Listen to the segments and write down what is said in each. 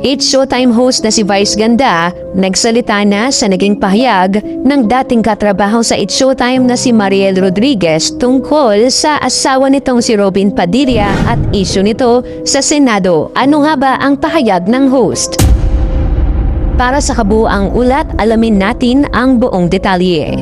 It's Showtime host na si Vice Ganda, nagsalita na sa naging pahayag ng dating katrabaho sa It's Showtime na si Mariel Rodriguez tungkol sa asawa nitong si Robin Padilla at isyu nito sa Senado. Ano nga ba ang pahayag ng host? Para sa kabuuang ulat, alamin natin ang buong detalye.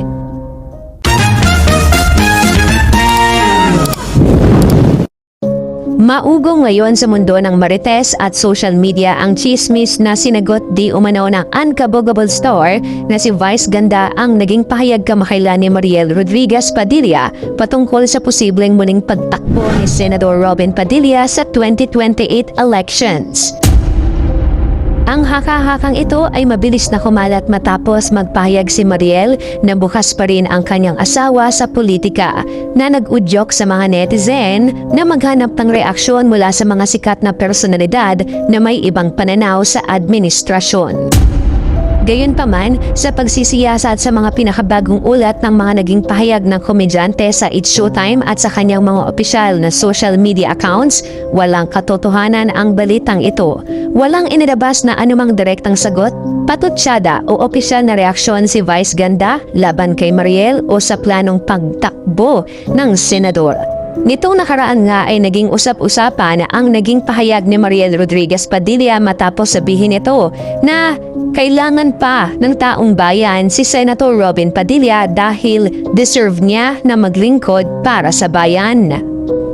Maugong ngayon sa mundo ng marites at social media ang chismis na sinagot di umano ng unkabogable star na si Vice Ganda ang naging pahayag kamakailan ni Mariel Rodriguez Padilla patungkol sa posibleng muling pagtakbo ni Senador Robin Padilla sa 2028 elections. Ang haka-hakang ito ay mabilis na kumalat matapos magpahayag si Mariel na bukas pa rin ang kanyang asawa sa politika na nag-udyok sa mga netizen na maghanap ng reaksyon mula sa mga sikat na personalidad na may ibang pananaw sa administrasyon. Gayunpaman, sa pagsisiyasat sa mga pinakabagong ulat ng mga naging pahayag ng komedyante sa It's Showtime at sa kanyang mga opisyal na social media accounts, walang katotohanan ang balitang ito. Walang inilabas na anumang direktang sagot, patutsada o opisyal na reaksyon si Vice Ganda laban kay Mariel o sa planong pagtakbo ng senador. Nitong nakaraan nga ay naging usap-usapan ang naging pahayag ni Mariel Rodriguez Padilla matapos sabihin ito na kailangan pa ng taong bayan si Senator Robin Padilla dahil deserve niya na maglingkod para sa bayan.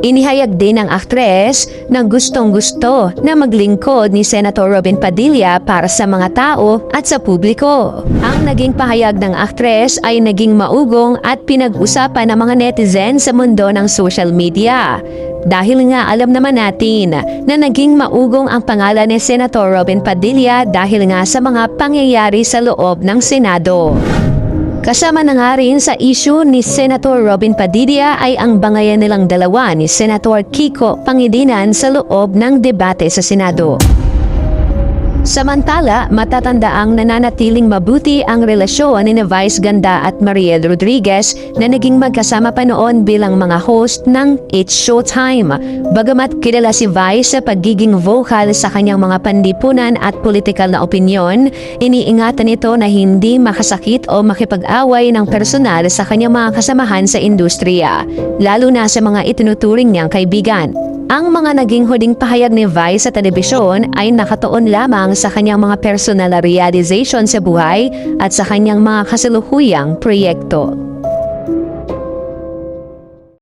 Inihayag din ng aktres na gustong-gusto na maglingkod ni Senator Robin Padilla para sa mga tao at sa publiko. Ang naging pahayag ng aktres ay naging maugong at pinag-usapan ng mga netizen sa mundo ng social media. Dahil nga alam naman natin na naging maugong ang pangalan ni Senator Robin Padilla dahil nga sa mga pangyayari sa loob ng Senado. Kasama na nga rin sa issue ni Senator Robin Padilla ay ang bangayan nilang dalawa ni Senator Kiko Pangilinan sa loob ng debate sa Senado. Samantala, matatandaang nananatiling mabuti ang relasyon ni Vice Ganda at Mariel Rodriguez na naging magkasama pa noon bilang mga host ng It's Showtime. Bagamat kilala si Vice sa pagiging vocal sa kanyang mga panlipunan at politikal na opinyon, iniingatan nito na hindi makasakit o makipag-away ng personal sa kanyang mga kasamahan sa industriya, lalo na sa mga itinuturing niyang kaibigan. Ang mga naging huling pahayag ni Vice sa telebisyon ay nakatuon lamang sa kanyang mga personal na realization sa buhay at sa kanyang mga kasalukuyang proyekto.